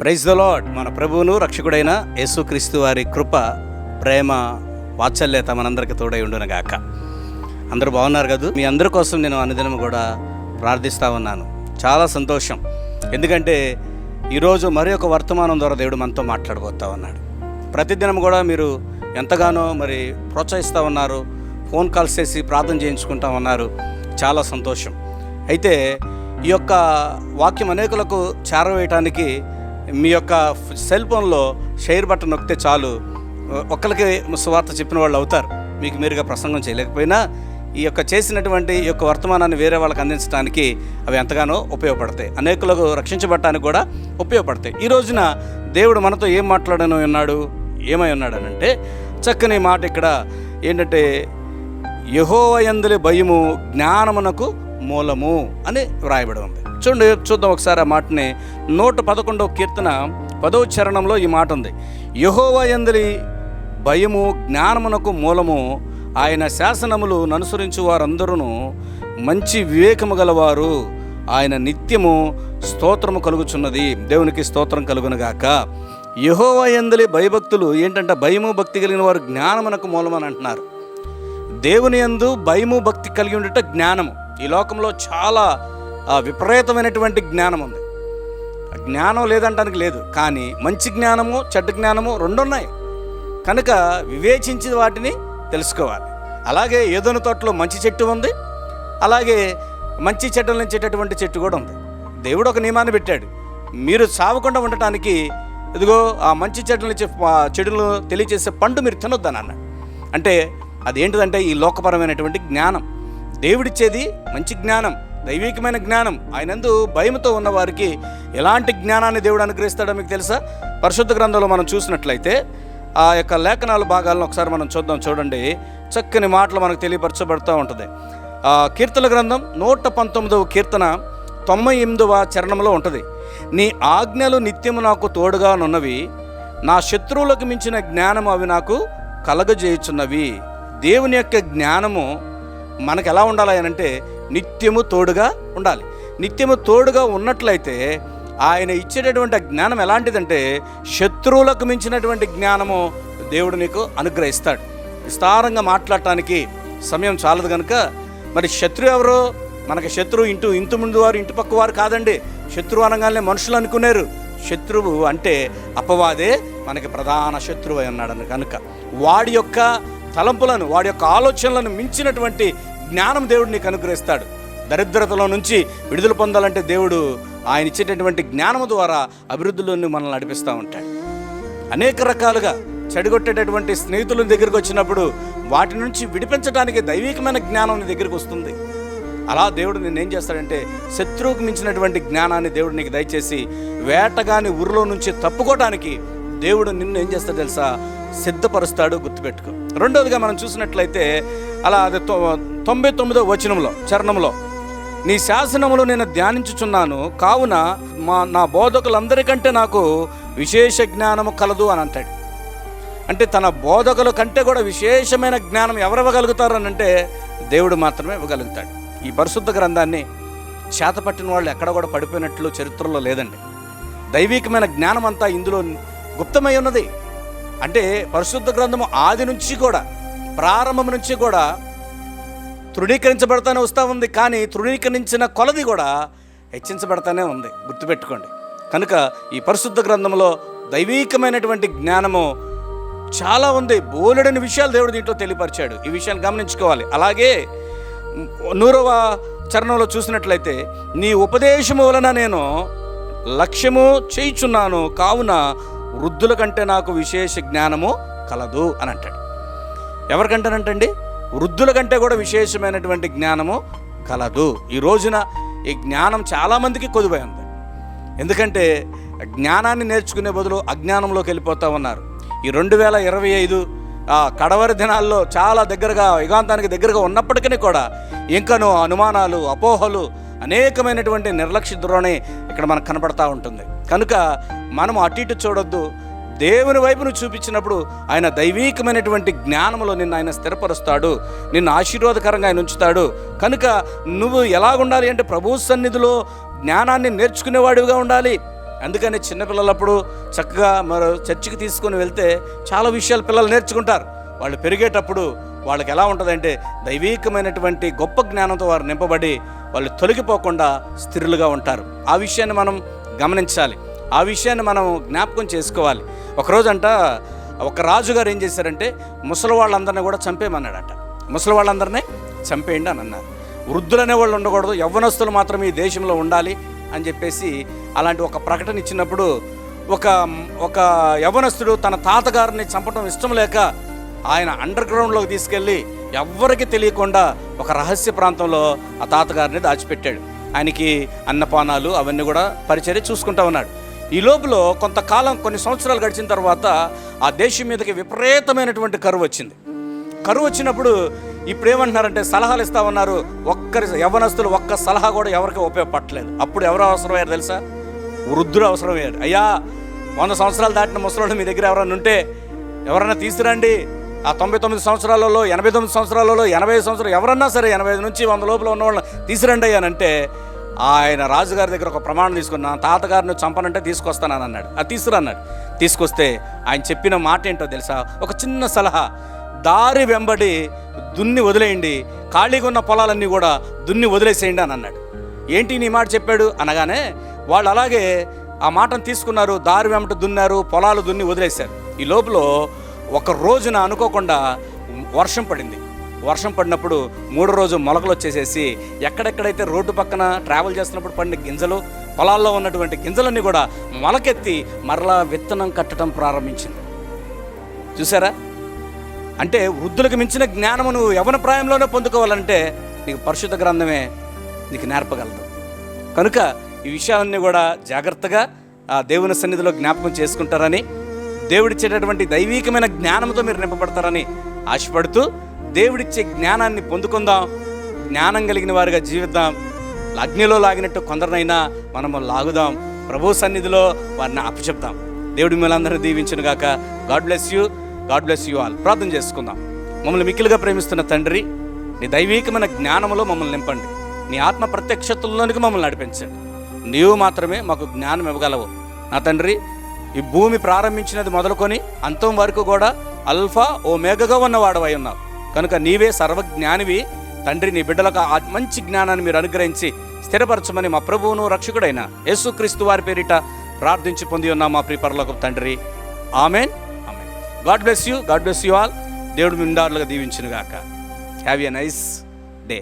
Praise the lord. మన ప్రభువును రక్షకుడైన యేసుక్రీస్తు వారి కృప, ప్రేమ, వాత్సల్యత మనందరికీ తోడై ఉండునుగాక. అందరూ బాగున్నారు కదా? మీ అందరి కోసం నేను అనుదినం కూడా ప్రార్థిస్తూ ఉన్నాను. చాలా సంతోషం, ఎందుకంటే ఈరోజు మరి ఒక వర్తమానం ద్వారా దేవుడు మనతో మాట్లాడబోతూ ఉన్నాడు. ప్రతిదినం కూడా మీరు ఎంతగానో ప్రోత్సహిస్తూ ఉన్నారు, ఫోన్ కాల్స్ చేసి ప్రార్థన చేయించుకుంటా ఉన్నారు. చాలా సంతోషం. అయితే ఈ యొక్క వాక్యం అనేకులకు చేరవేయటానికి మీ యొక్క సెల్ ఫోన్లో షేర్ బటన్ నొక్కితే చాలు, ఒక్కరికి సువార్త చెప్పిన వాళ్ళు అవుతారు. మీకు మీరుగా ప్రసంగం చేయలేకపోయినా ఈ యొక్క చేసినటువంటి ఈ యొక్క వర్తమానాన్ని వేరే వాళ్ళకి అందించడానికి అవి ఎంతగానో ఉపయోగపడతాయి, అనేకులకు రక్షించబడటానికి కూడా ఉపయోగపడతాయి. ఈ రోజున దేవుడు మనతో ఏం మాట్లాడను ఉన్నాడు, ఏమై ఉన్నాడనంటే చక్కని మాట ఇక్కడ ఏంటంటే, యెహోవా యందలి భయము జ్ఞానమునకు మూలము అని వ్రాయబడి ఉంది. చూద్దాం ఒకసారి ఆ మాటని. 111వ కీర్తన 10వ చరణంలో ఈ మాట ఉంది. యెహోవా యందలి భయము జ్ఞానమునకు మూలము, ఆయన శాసనములు అనుసరించు వారందరూ మంచి వివేకము గలవారు, ఆయన నిత్యము స్తోత్రము కలుగుచున్నది. దేవునికి స్తోత్రం కలుగునుగాక. యెహోవా యందలి భయభక్తులు ఏంటంటే, భయము భక్తి కలిగిన వారు జ్ఞానమునకు మూలమని అంటున్నారు. దేవుని యందు భయము భక్తి కలిగి ఉండట జ్ఞానము. ఈ లోకంలో చాలా విపరీతమైనటువంటి జ్ఞానం ఉంది. జ్ఞానం లేదంటానికి లేదు, కానీ మంచి జ్ఞానము చెడ్డ జ్ఞానము రెండు ఉన్నాయి. కనుక వివేచించి వాటిని తెలుసుకోవాలి. అలాగే ఏదోని తోటలో మంచి చెట్టు ఉంది, అలాగే మంచి చెట్టుల నుంచి వచ్చేటటువంటి చెట్టు కూడా ఉంది. దేవుడు ఒక నియమాన్ని పెట్టాడు, మీరు సావకుండా ఉండటానికి ఇదిగో ఆ మంచి చెట్ల నుంచి చెడులను తెలియచేసే పండు మీరు తినొద్దని అన్నాడు. అంటే అదేంటిదంటే ఈ లోకపరమైనటువంటి జ్ఞానం. దేవుడిచ్చేది మంచి జ్ఞానం, దైవికమైన జ్ఞానం. ఆయనందు భయముతో ఉన్న వారికి ఎలాంటి జ్ఞానాన్ని దేవుడు అనుగ్రహిస్తాడో మీకు తెలుసా? పరిశుద్ధ గ్రంథంలో మనం చూసినట్లయితే ఆ యొక్క లేఖనాల భాగాలను ఒకసారి మనం చూడండి. చక్కని మాటలు మనకు తెలియపరచబడుతూ ఉంటుంది. కీర్తన గ్రంథం 119వ కీర్తన 98వ చరణంలో ఉంటుంది. నీ ఆజ్ఞలు నిత్యము నాకు తోడుగా నున్నవి, నా శత్రువులకు మించిన జ్ఞానము అవి నాకు కలగజేయుచున్నవి. దేవుని యొక్క జ్ఞానము మనకు ఎలా ఉండాలి అంటే నిత్యము తోడుగా ఉండాలి. నిత్యము తోడుగా ఉన్నట్లయితే ఆయన ఇచ్చేటటువంటి జ్ఞానం ఎలాంటిదంటే, శత్రువులకు మించినటువంటి జ్ఞానము దేవుడు నీకు అనుగ్రహిస్తాడు. విస్తారంగా మాట్లాడటానికి సమయం చాలదు కనుక, శత్రువు ఎవరో? మనకి శత్రువు ఇంటి ముందు వారు, ఇంటి పక్క వారు కాదండి. శత్రువు అనగానే మనుషులు అనుకున్నారు. శత్రువు అంటే అపవాదే మనకి ప్రధాన శత్రువు అయి ఉన్నాడని కనుక వాడి యొక్క తలంపులను, వాడి యొక్క ఆలోచనలను మించినటువంటి జ్ఞానం దేవుడు నీకు అనుగ్రహిస్తాడు. దరిద్రతలో నుంచి విడుదల పొందాలంటే దేవుడు ఆయన ఇచ్చేటటువంటి జ్ఞానము ద్వారా అభివృద్ధిలోని మనల్ని నడిపిస్తూ ఉంటాడు. అనేక రకాలుగా చెడగొట్టేటటువంటి స్నేహితుల దగ్గరికి వచ్చినప్పుడు వాటి నుంచి విడిపించడానికి దైవికమైన జ్ఞానం నీ దగ్గరికి వస్తుంది. అలా దేవుడు నిన్నేం చేస్తాడంటే, శత్రువుకు మించినటువంటి జ్ఞానాన్ని దేవుడు నీకు దయచేసి వేటగాని ఊరిలో నుంచి తప్పుకోవడానికి దేవుడు నిన్ను ఏం చేస్తాడు తెలుసా? సిద్ధపరుస్తాడు. గుర్తుపెట్టుకో. రెండవదిగా మనం చూసినట్లయితే అలా అది 99వ చరణంలో, నీ శాసనములు నేను ధ్యానించుచున్నాను, కావున నా బోధకులందరికంటే నాకు విశేష జ్ఞానము కలదు అని అంటాడు. అంటే తన బోధకుల కంటే కూడా విశేషమైన జ్ఞానం ఎవరు ఇవ్వగలుగుతారు అని అంటే దేవుడు మాత్రమే ఇవ్వగలుగుతాడు. ఈ పరిశుద్ధ గ్రంథాన్ని చేతపట్టిన వాళ్ళు ఎక్కడ కూడా పడిపోయినట్లు చరిత్రలో లేదండి. దైవికమైన జ్ఞానం అంతా ఇందులో గుప్తమై ఉన్నది. అంటే పరిశుద్ధ గ్రంథము ఆది నుంచి కూడా, ప్రారంభం నుంచి కూడా తృణీకరించబడతానే వస్తూ ఉంది. కానీ తృణీకరించిన కొలది కూడా హెచ్చించబడతానే ఉంది. గుర్తుపెట్టుకోండి. కనుక ఈ పరిశుద్ధ గ్రంథంలో దైవికమైనటువంటి జ్ఞానము చాలా ఉంది. బోలెడని విషయాలు దేవుడు దీంట్లో తెలియపరిచాడు. ఈ విషయాన్ని గమనించుకోవాలి. అలాగే 100వ చరణంలో చూసినట్లయితే, నీ ఉపదేశము వలన నేను లక్ష్యము చేయుచున్నాను, కావున వృద్ధుల కంటే నాకు విశేష జ్ఞానము కలదు అని అంటాడు. ఎవరికంటేనంటండి? వృద్ధుల కంటే కూడా విశేషమైనటువంటి జ్ఞానము కలదు. ఈ రోజున ఈ జ్ఞానం చాలామందికి కొదువై ఉంది. ఎందుకంటే జ్ఞానాన్ని నేర్చుకునే బదులు అజ్ఞానంలోకి వెళ్ళిపోతూ ఉన్నారు. ఈ 2025 కడవరి దినాల్లో చాలా దగ్గరగా, యుగాంతానికి దగ్గరగా ఉన్నప్పటికీ కూడా ఇంకనూ అనుమానాలు, అపోహలు, అనేకమైనటువంటి నిర్లక్ష్య ధోరణి ఇక్కడ మనకు కనపడతా ఉంటుంది. కనుక మనం అటు ఇటు చూడొద్దు. దేవుని వైపును చూపించినప్పుడు ఆయన దైవికమైనటువంటి జ్ఞానంలో నిన్ను ఆయన స్థిరపరుస్తాడు, నిన్ను ఆశీర్వాదకరంగా ఆయన ఉంచుతాడు. కనుక నువ్వు ఎలాగుండాలి అంటే, ప్రభు సన్నిధిలో జ్ఞానాన్ని నేర్చుకునేవాడిగా ఉండాలి. అందుకని చిన్నపిల్లలప్పుడు చక్కగా మరి చర్చికి తీసుకొని వెళ్తే చాలా విషయాలు పిల్లలు నేర్చుకుంటారు. వాళ్ళు పెరిగేటప్పుడు వాళ్ళకి ఎలా ఉంటుందంటే దైవీకమైనటువంటి గొప్ప జ్ఞానంతో వారు నింపబడి వాళ్ళు తొలగిపోకుండా స్థిరులుగా ఉంటారు. ఆ విషయాన్ని మనం గమనించాలి, ఆ విషయాన్ని మనం జ్ఞాపకం చేసుకోవాలి. ఒకరోజంట ఒక రాజుగారు ఏం చేశారంటే ముసలి వాళ్ళందరినీ కూడా చంపేయమన్నాడట. ముసలి వాళ్ళందరినీ చంపేయండి అని అన్నారు. వృద్ధులు అనేవాళ్ళు ఉండకూడదు, యవ్వనస్తులు మాత్రమే ఈ దేశంలో ఉండాలి అని చెప్పేసి అలాంటి ఒక ప్రకటన ఇచ్చినప్పుడు ఒక యవ్వనస్తుడు తన తాతగారిని చంపడం ఇష్టం లేక ఆయన అండర్ గ్రౌండ్లోకి తీసుకెళ్ళి ఎవ్వరికి తెలియకుండా ఒక రహస్య ప్రాంతంలో ఆ తాతగారిని దాచిపెట్టాడు. ఆయనకి అన్నపానాలు అవన్నీ కూడా పరిచర్య చూసుకుంటా ఉన్నాడు. ఈ లోపల కొంతకాలం కొన్ని సంవత్సరాలు గడిచిన తర్వాత ఆ దేశం మీదకి విపరీతమైనటువంటి కరువు వచ్చింది. కరువు వచ్చినప్పుడు ఇప్పుడు ఏమంటున్నారంటే సలహాలు ఇస్తా ఉన్నారు. యవ్వనస్తులు ఒక్క సలహా కూడా ఎవరికి ఉపయోగపడలేదు. అప్పుడు ఎవరు అవసరమయ్యారు తెలుసా? వృద్ధులు అవసరమయ్యారు. అయ్యా 100 సంవత్సరాలు దాటిన ముసలోళ్ళు మీ దగ్గర ఎవరైనా ఉంటే ఎవరైనా తీసుకురండి. ఆ 99 సంవత్సరాలలో 89 సంవత్సరాలలో 85 సంవత్సరాలు ఎవరన్నా సరే 85 నుంచి 100 లోపల ఉన్న వాళ్ళని తీసుకురండి అయ్యానంటే ఆయన రాజుగారి దగ్గర ఒక ప్రమాణం తీసుకుని నా తాతగారిని చంపనంటే తీసుకొస్తానని అన్నాడు. అది తీసుకురన్నాడు. తీసుకొస్తే ఆయన చెప్పిన మాట ఏంటో తెలుసా? ఒక చిన్న సలహా, దారి వెంబడి దున్ని వదిలేయండి, ఖాళీగా ఉన్న పొలాలన్నీ కూడా దున్ని వదిలేసేయండి అని అన్నాడు. ఏంటి నీ మాట చెప్పాడు అనగానే వాళ్ళు అలాగే ఆ మాటను తీసుకున్నారు. దారి వెంబడి దున్నారు, పొలాలు దున్ని వదిలేశారు. ఈ లోపల ఒక రోజున అనుకోకుండా వర్షం పడింది. వర్షం పడినప్పుడు 3వ రోజు మొలకలు వచ్చేసేసి ఎక్కడెక్కడైతే రోడ్డు పక్కన ట్రావెల్ చేస్తున్నప్పుడు పడిన గింజలు, పొలాల్లో ఉన్నటువంటి గింజలన్నీ కూడా మొలకెత్తి మరలా విత్తనం కట్టడం ప్రారంభించింది. చూసారా? అంటే వృద్ధులకు మించిన జ్ఞానము నువ్వు యవ్వన ప్రాయంలోనే పొందుకోవాలంటే నీకు పరిశుద్ధ గ్రంథమే నీకు నేర్పగలదు. కనుక ఈ విషయాలన్నీ కూడా జాగ్రత్తగా ఆ దేవుని సన్నిధిలో జ్ఞాపకం చేసుకుంటారని, దేవుడిచ్చేటటువంటి దైవీకమైన జ్ఞానంతో మీరు నింపబడతారని ఆశపడుతూ దేవుడిచ్చే జ్ఞానాన్ని పొందుకుందాం, జ్ఞానం కలిగిన వారిగా జీవిద్దాం. అగ్నిలో లాగినట్టు కొందరినైనా మనము లాగుదాం, ప్రభు సన్నిధిలో వారిని అప్పచెప్దాం. దేవుడి మిమ్మల్ని దీవించును గాక. God bless you, God bless you all. ప్రార్థన చేసుకుందాం. మమ్మల్ని మిక్కిలుగా ప్రేమిస్తున్న తండ్రి, నీ దైవీకమైన జ్ఞానంలో మమ్మల్ని నింపండి, నీ ఆత్మ ప్రత్యక్షతల్లోనికి మమ్మల్ని నడిపించండి. నీవు మాత్రమే మాకు జ్ఞానం ఇవ్వగలవు నా తండ్రి. ఈ భూమి ప్రారంభించినది మొదలుకొని అంతం వరకు కూడా అల్ఫా ఓమేగాగా ఉన్నవాడవై ఉన్నావు. కనుక నీవే సర్వజ్ఞానివి తండ్రి. నీ బిడ్డలకు ఆ మంచి జ్ఞానాన్ని మీరు అనుగ్రహించి స్థిరపరచమని మా ప్రభువును రక్షకుడైన యేసుక్రీస్తు వారి పేరిట ప్రార్థించి పొంది ఉన్నాం మా ప్రియ పరలోకపు తండ్రి. Amen, amen. God bless you, God bless you all. దేవుడు మిండారులుగా దీవించును గాక. Have a nice day.